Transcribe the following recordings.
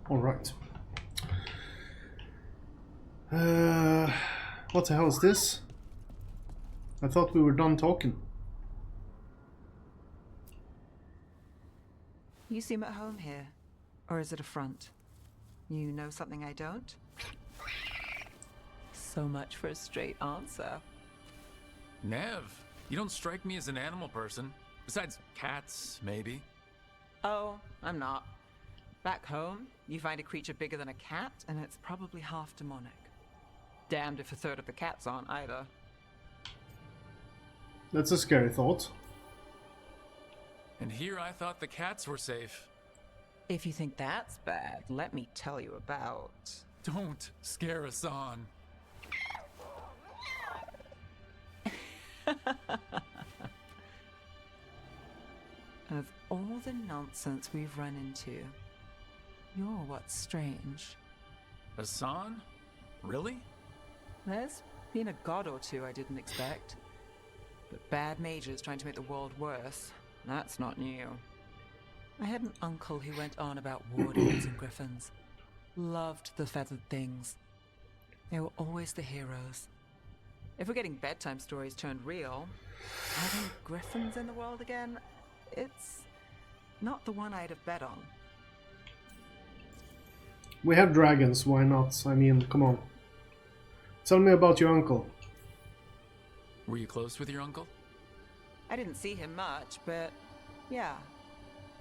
Alright. What the hell is this? I thought we were done talking. You seem at home here. Or is it a front? You know something I don't? So much for a straight answer. Nev, you don't strike me as an animal person. Besides cats, maybe. Oh, I'm not. Back home, you find a creature bigger than a cat, and it's probably half demonic. Damned if a third of the cats aren't either. That's a scary thought. And here I thought the cats were safe. If you think that's bad, let me tell you about... Don't scare us on. Of all the nonsense we've run into, you're what's strange. Hassan? Really? There's been a god or two I didn't expect. But bad mages trying to make the world worse, that's not new. I had an uncle who went on about wardens and griffins. Loved the feathered things. They were always the heroes. If we're getting bedtime stories turned real, having griffins in the world again, it's not the one I'd have bet on. We have dragons, why not? I mean, come on. Tell me about your uncle. Were you close with your uncle? I didn't see him much, but yeah,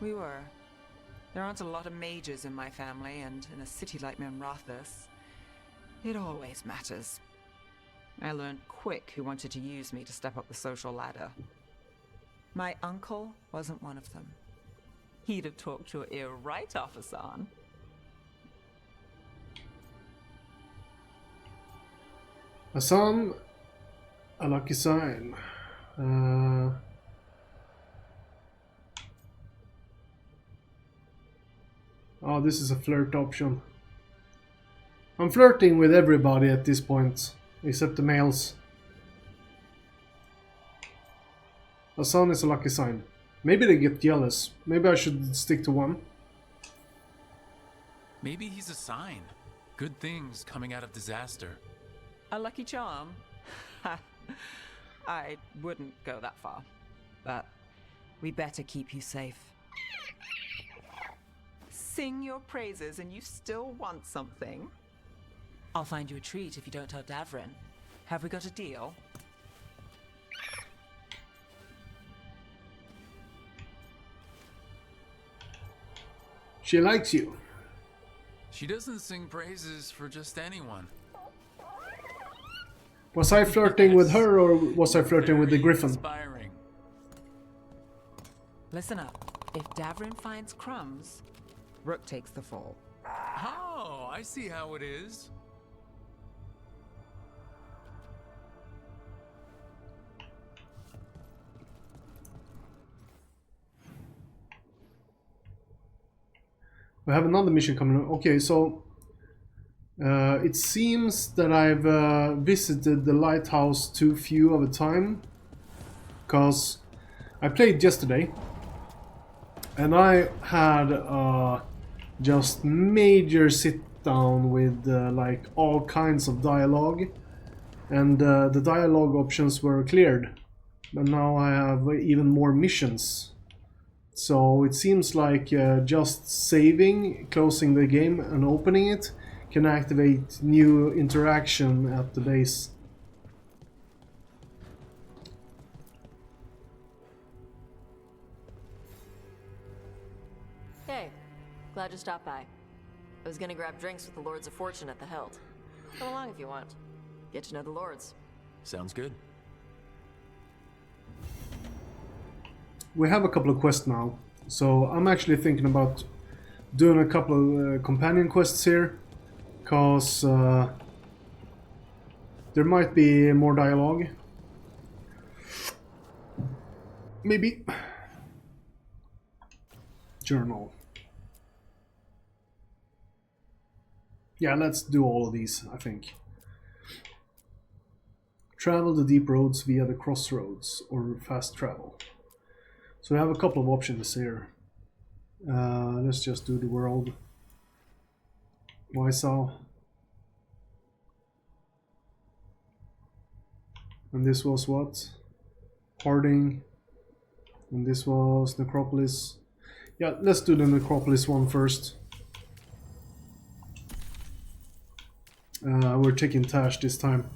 we were. There aren't a lot of mages in my family, and in a city like Memrathis, it always matters. I learned quick who wanted to use me to step up the social ladder. My uncle wasn't one of them. He'd have talked your ear right off, Hassan. Hassan, a lucky sign. Oh, this is a flirt option. I'm flirting with everybody at this point, except the males. Hassan is a lucky sign. Maybe they get jealous. Maybe I should stick to one. Maybe he's a sign. Good things coming out of disaster. A lucky charm? I wouldn't go that far, but we better keep you safe. Sing your praises and you still want something? I'll find you a treat if you don't tell Davrin. Have we got a deal? She likes you. She doesn't sing praises for just anyone. Was I flirting with her or was I flirting with the griffin? Inspiring. Listen up. If Davrin finds crumbs, Rook takes the fall. Oh, I see how it is. We have another mission coming up. Okay, so it seems that I've visited the lighthouse too few of a time, because I played yesterday and I had just major sit down with like all kinds of dialogue, and the dialogue options were cleared, and now I have even more missions. So it seems like just saving, closing the game and opening it can activate new interaction at the base. Hey, glad you stopped by. I was gonna grab drinks with the Lords of Fortune at the Hilt. Come along if you want. Get to know the Lords. Sounds good. We have a couple of quests now, so I'm actually thinking about doing a couple of companion quests here, because there might be more dialogue. Maybe. Journal. Yeah, let's do all of these, I think. Travel the deep roads via the crossroads, or fast travel. So we have a couple of options here. Let's just do the world. Why so? And this was what? Hoarding. And this was Necropolis. Yeah, let's do the Necropolis one first. We're taking Tash this time.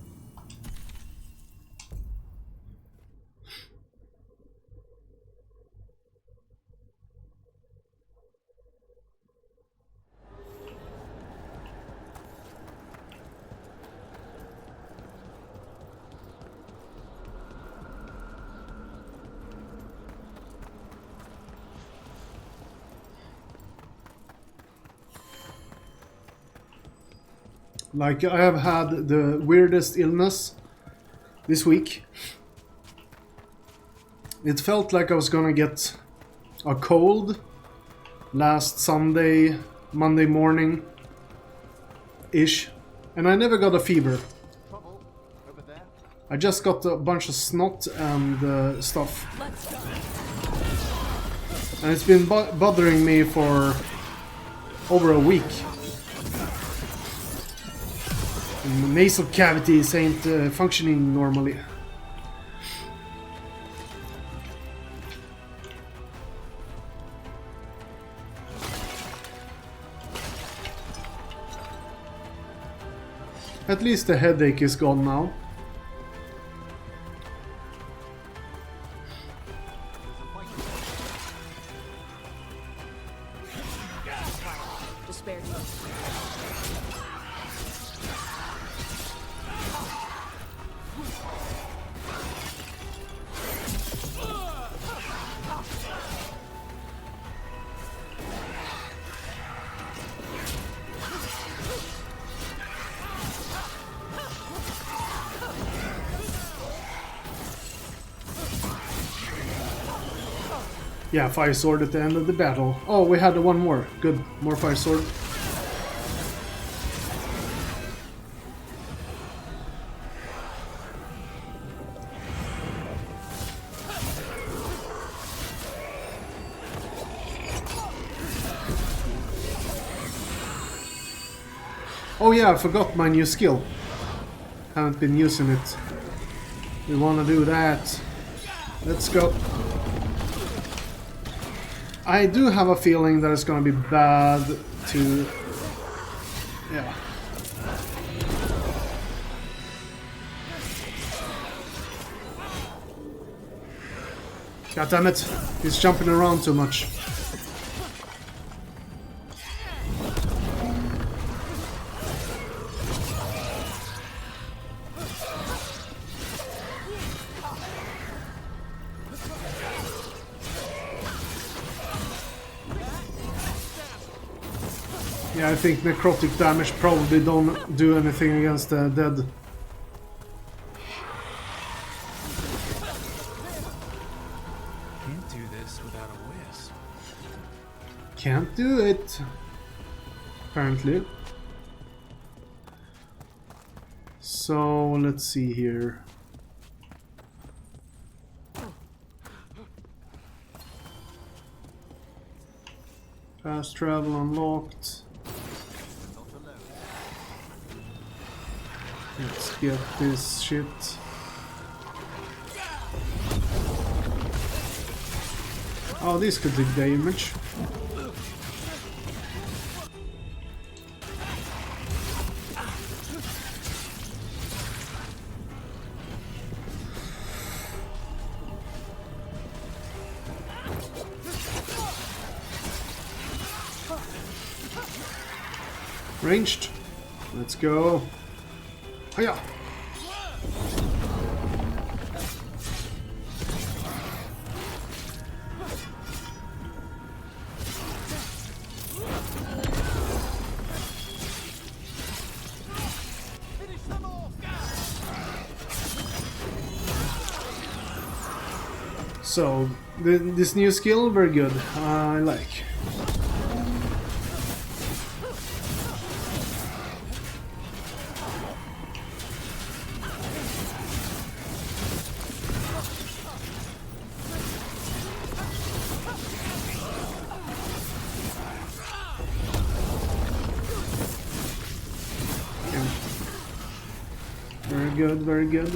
Like, I have had the weirdest illness this week. It felt like I was gonna get a cold last Sunday, Monday morning-ish. And I never got a fever. I just got a bunch of snot and stuff. And it's been bothering me for over a week. And the nasal cavities ain't functioning normally. At least the headache is gone now. Yeah, fire sword at the end of the battle. Oh, we had one more. Good, more fire sword. Oh yeah, I forgot my new skill. Haven't been using it. We wanna do that. Let's go. I do have a feeling that it's gonna be bad to... yeah. God damn it, he's jumping around too much. Yeah, I think necrotic damage probably don't do anything against the dead. Can't do this without a whiz. Can't do it, apparently. So let's see here. Fast travel unlocked. Let's get this shit. Oh, this could do damage. Ranged. Let's go. Hiya. So, this new skill, very good. I like. good, very good.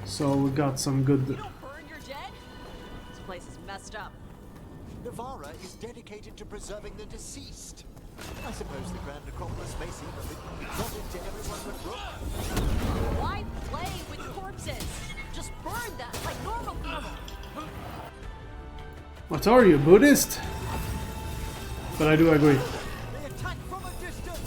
So we got some good. You don't burn your dead? This place is messed up. Navara is dedicated to preserving the deceased. I suppose the Grand Necropolis may seem a bit exotic to everyone but Rook. Why play with corpses? Just burn them like normal people. What are you, Buddhist? But I do agree. They attack from a distance.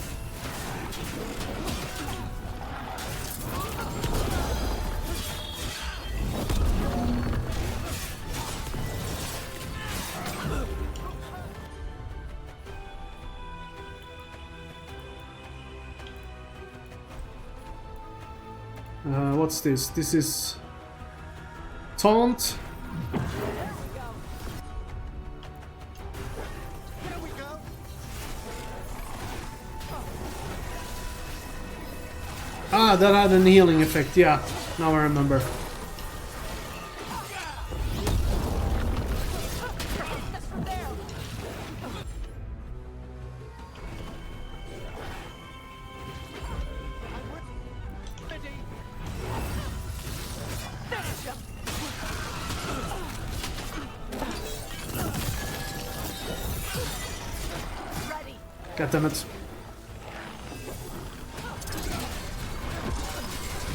What's this? This is taunt. Here we go. Ah, that had an healing effect. Yeah, now I remember. That's from there. Ready. Finish him. Ready. God damn it.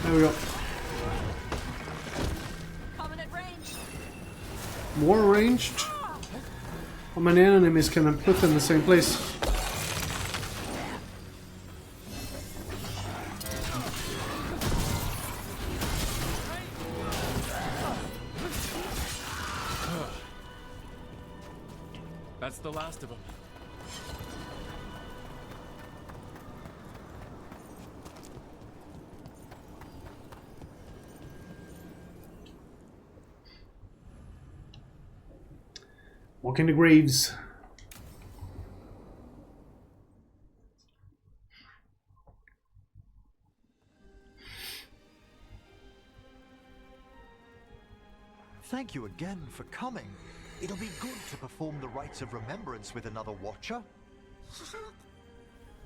There we go. Coming at range. More ranged. How many enemies can I put in the same place? That's the last of them. Walk in the graves. Thank you again for coming. It'll be good to perform the rites of remembrance with another watcher.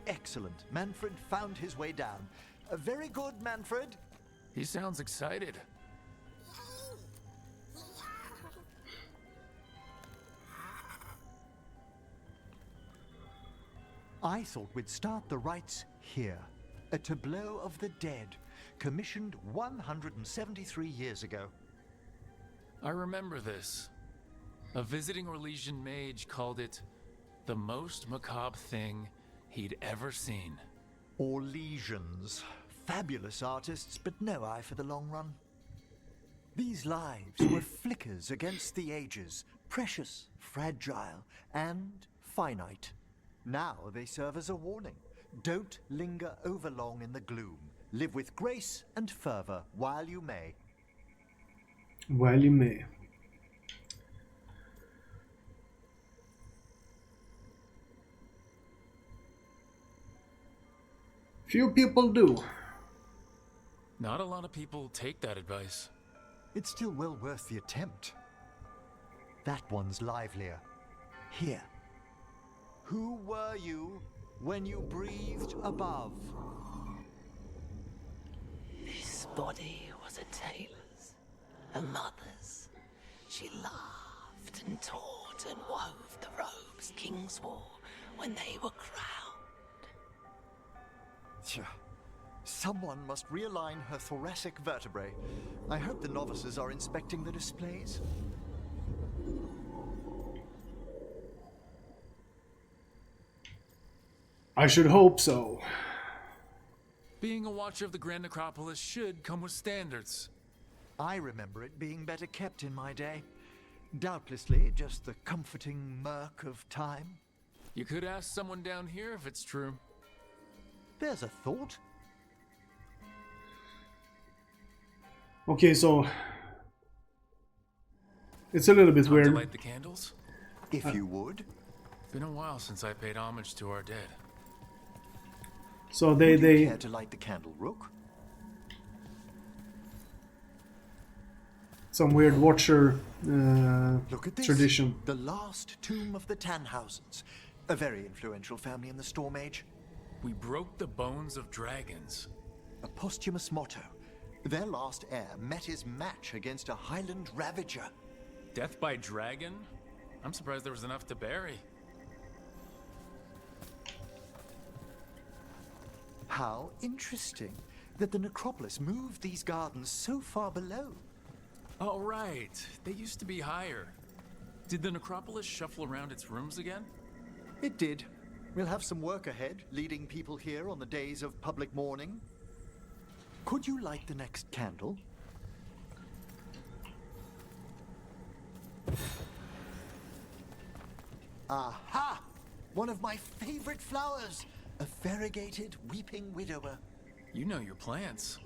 Excellent. Manfred found his way down. Very good, Manfred. He sounds excited. I thought we'd start the rites here. A tableau of the dead, commissioned 173 years ago. I remember this. A visiting Orlesian mage called it the most macabre thing he'd ever seen. Orlesians. Fabulous artists, but no eye for the long run. These lives were flickers against the ages, precious, fragile, and finite. Now they serve as a warning. Don't linger overlong in the gloom. Live with grace and fervor while you may. While you may. Few people do. Not a lot of people take that advice. It's still well worth the attempt. That one's livelier. Here. Who were you when you breathed above? This body was a tailor's, a mother's. She laughed and taught and wove the robes kings wore when they were crowned. Tja. Someone must realign her thoracic vertebrae. I hope the novices are inspecting the displays. I should hope so. Being a watcher of the Grand Necropolis should come with standards. I remember it being better kept in my day. Doubtlessly just the comforting murk of time. You could ask someone down here if it's true. There's a thought. Okay, so it's a little bit Time weird. to light the candles? If you would. Been a while since I paid homage to our dead. So Would you they care to light the candle, Rook? some weird Watcher Look at this. tradition. The last tomb of the Tannhausens. A very influential family in the Storm Age. We broke the bones of dragons. A posthumous motto. Their last heir met his match against a Highland Ravager. Death by dragon? I'm surprised there was enough to bury. How interesting that the necropolis moved these gardens so far below. Oh, right. They used to be higher. Did the necropolis shuffle around its rooms again? It did. We'll have some work ahead, leading people here on the days of public mourning. Could you light the next candle? Aha! One of my favorite flowers! A variegated weeping widower. You know your plants.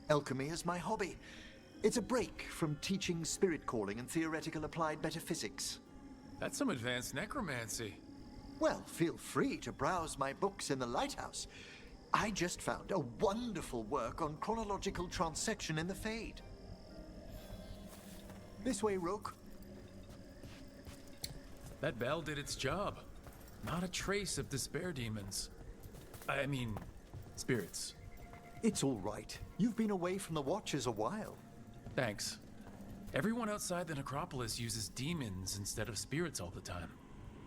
Alchemy is my hobby. It's a break from teaching spirit calling and theoretical applied metaphysics. That's some advanced necromancy. Well, feel free to browse my books in the lighthouse. I just found a wonderful work on chronological transection in the Fade. This way, Rook. That bell did its job. Not a trace of despair demons. I mean, spirits. It's all right. You've been away from the Watchers a while. Thanks. Everyone outside the necropolis uses demons instead of spirits all the time.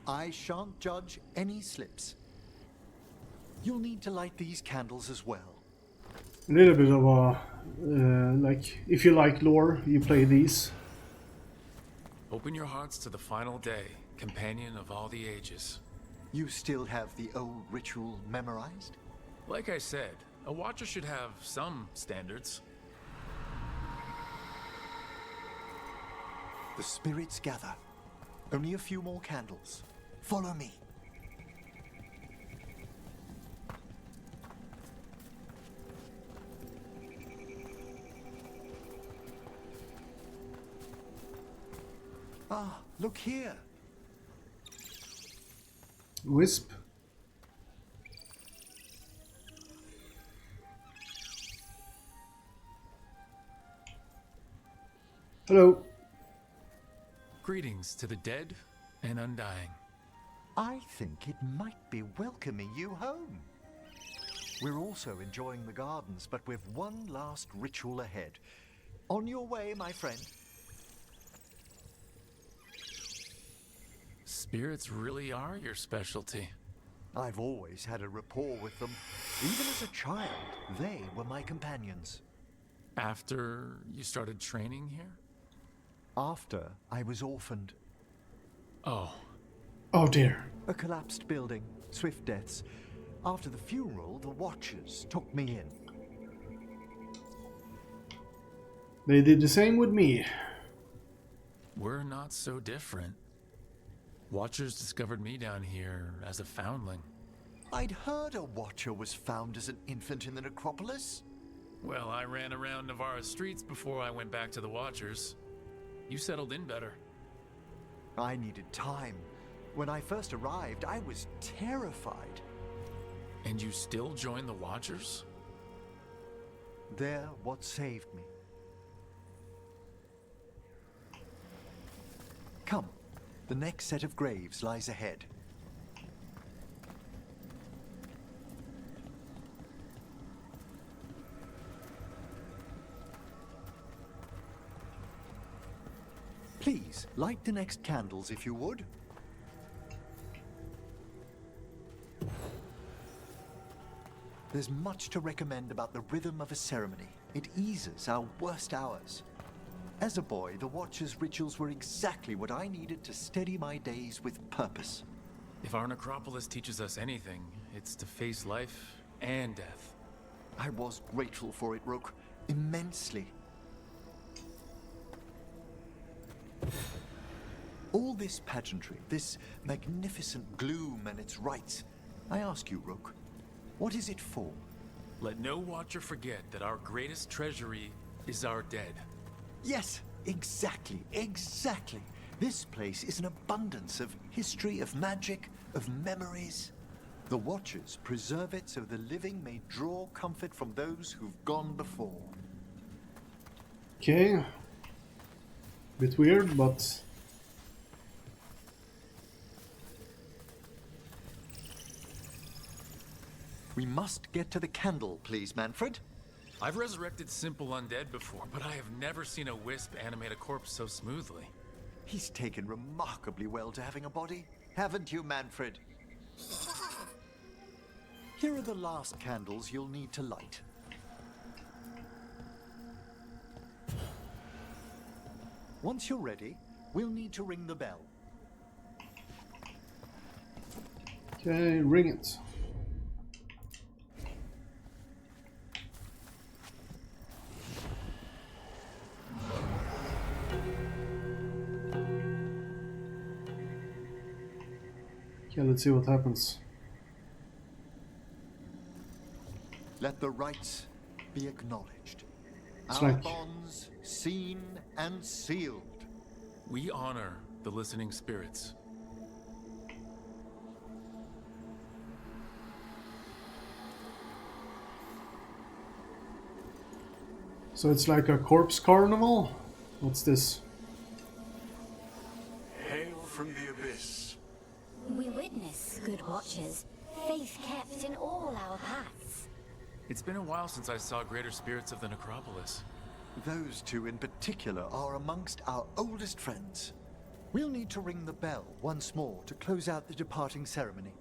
I shan't judge any slips. You'll need to light these candles as well. A little bit of a like, if you like lore, you play these. Open your hearts to the final day, companion of all the ages. You still have the old ritual memorized? Like I said, a watcher should have some standards. The spirits gather. Only a few more candles. Follow me. Ah, look here. Wisp. Hello. Greetings to the dead and undying. I think it might be welcoming you home. We're also enjoying the gardens, but with one last ritual ahead. On your way, my friend. Spirits really are your specialty. I've always had a rapport with them. Even as a child, they were my companions. After you started training here? After I was orphaned. Oh. Oh dear. A collapsed building, swift deaths. After the funeral, the Watchers took me in. They did the same with me. We're not so different. Watchers discovered me down here as a foundling. I'd heard a Watcher was found as an infant in the necropolis. Well, I ran around Navarra's streets before I went back to the Watchers. You settled in better. I needed time. When I first arrived, I was terrified. And you still joined the Watchers? They're what saved me. Come, the next set of graves lies ahead. Please, light the next candles if you would. There's much to recommend about the rhythm of a ceremony. It eases our worst hours. As a boy, the Watcher's rituals were exactly what I needed to steady my days with purpose. If our necropolis teaches us anything, it's to face life and death. I was grateful for it, Rook. Immensely. All this pageantry, this magnificent gloom and its rites. I ask you, Rook, what is it for? Let no Watcher forget that our greatest treasury is our dead. Yes, exactly, exactly. This place is an abundance of history, of magic, of memories. The Watchers preserve it so the living may draw comfort from those who've gone before. Okay. Bit weird, but We must get to the candle, please, Manfred. I've resurrected simple undead before, but I have never seen a wisp animate a corpse so smoothly. He's taken remarkably well to having a body, haven't you, Manfred? Here are the last candles you'll need to light. Once you're ready, we'll need to ring the bell. okay, ring it. Okay, let's see what happens. Let the rites be acknowledged. It's Our like- bonds seen and sealed. We honor the listening spirits. So it's like a corpse carnival? What's this? Hail from the abyss. We witness, good watchers, faith kept in all our paths. It's been a while since I saw greater spirits of the necropolis. Those two in particular are amongst our oldest friends. We'll need to ring the bell once more to close out the departing ceremony.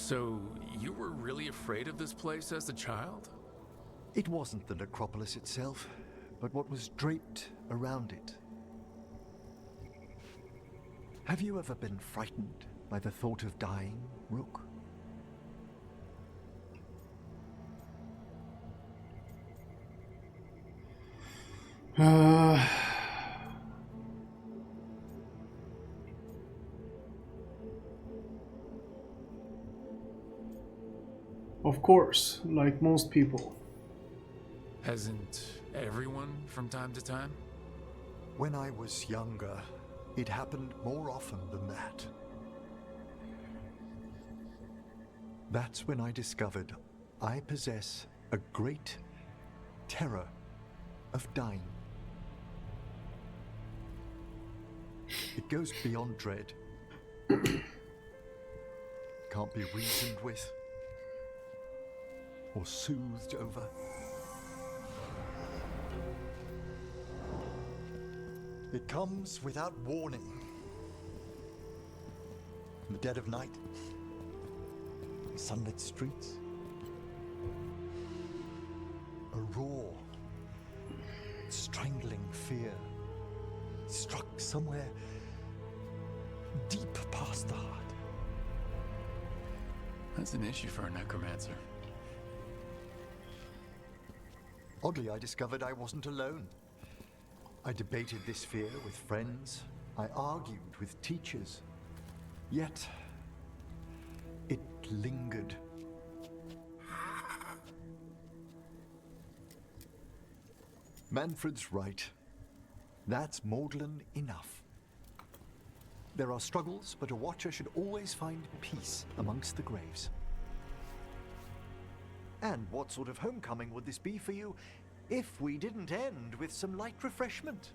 So, you were really afraid of this place as a child? It wasn't the necropolis itself, but what was draped around it. Have you ever been frightened by the thought of dying, Rook? Of course, like most people. Hasn't everyone from time to time? When I was younger, it happened more often than that. That's when I discovered I possess a great terror of dying. It goes beyond dread. Can't be reasoned with or soothed over. It comes without warning. In the dead of night, sunlit streets, a raw, strangling fear struck somewhere deep past the heart. That's an issue for a necromancer. Oddly, I discovered I wasn't alone. I debated this fear with friends. I argued with teachers. Yet, it lingered. Manfred's right. That's maudlin enough. There are struggles, but a watcher should always find peace amongst the graves. And what sort of homecoming would this be for you if we didn't end with some light refreshment?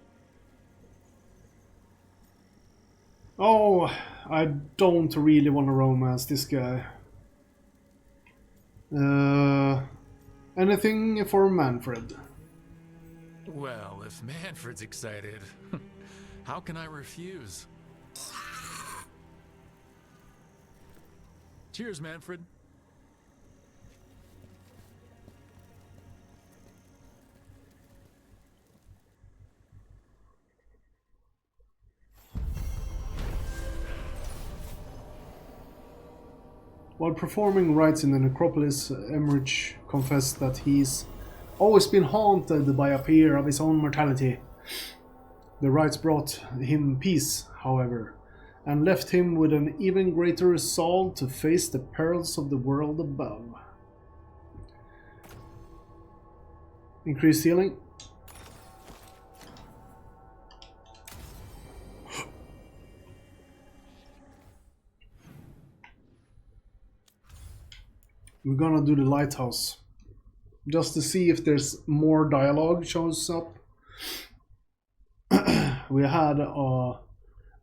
Oh, I don't really want to romance this guy. Anything for Manfred? Well, if Manfred's excited, how can I refuse? Cheers, Manfred. While performing rites in the necropolis, Emmerich confessed that he's always been haunted by a fear of his own mortality. The rites brought him peace, however, and left him with an even greater resolve to face the perils of the world above. Increased healing. We're gonna do the lighthouse just to see if there's more dialogue shows up. We had a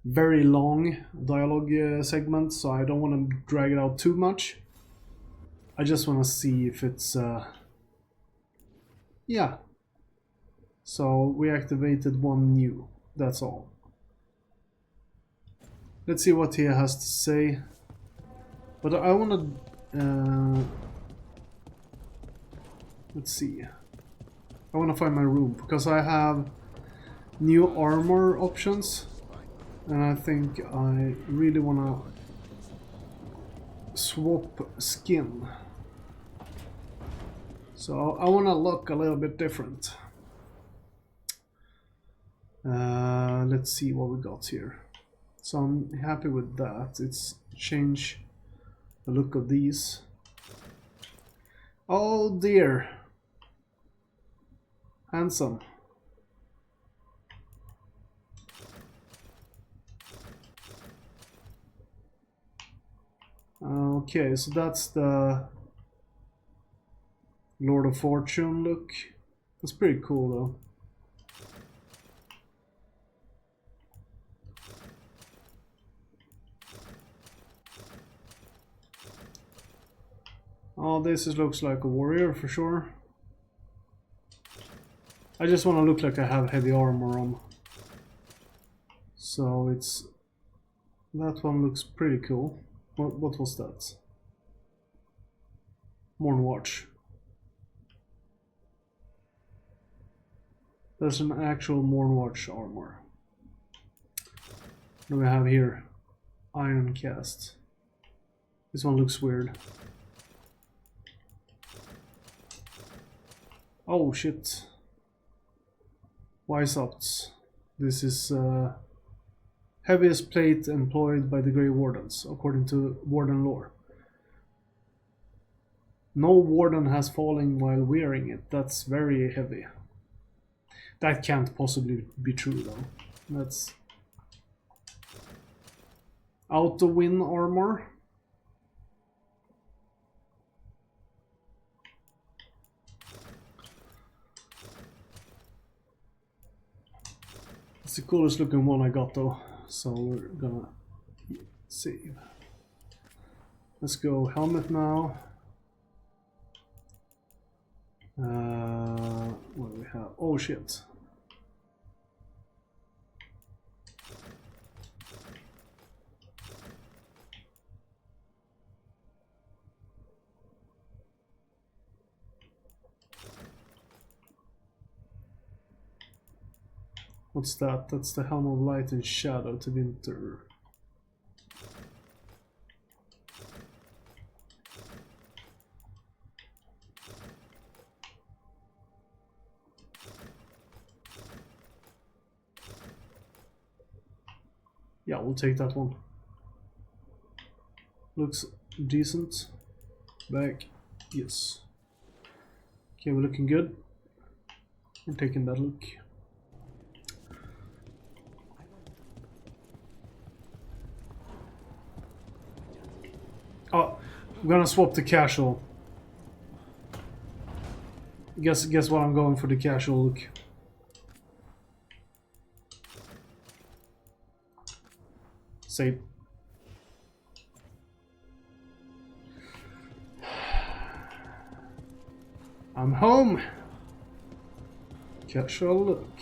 very long dialogue segment, so I don't want to drag it out too much. I just want to see if it's yeah. So we activated one new, that's all. Let's see what he has to say. But I want to let's see. I want to find my room because I have new armor options, and I think I really want to swap skin. So I want to look a little bit different. Let's see what we got here. So I'm happy with that. It's change the look of these. Oh dear. Handsome. Okay, so that's the Lord of Fortune look. That's pretty cool though. Oh, this looks like a warrior for sure. I just want to look like I have heavy armor on. So it's... that one looks pretty cool. What was that? Morn Watch. There's an actual Morn Watch armor. What do we have here? Iron Cast. This one looks weird. Oh shit. Wise Ops. This is heaviest plate employed by the Grey Wardens, according to Warden lore. No Warden has fallen while wearing it. That's very heavy. That can't possibly be true though. That's Auto Win armor. It's the coolest looking one I got though, so we're gonna save. Let's go helmet now. What do we have? Oh shit. What's that? That's the Helm of Light and Shadow to Winter. Yeah, we'll take that one. Looks decent. Back. Yes. Okay, we're looking good. We're taking that look. Oh, I'm gonna swap the casual. Guess what, I'm going for the casual look. Save. I'm home. Casual look.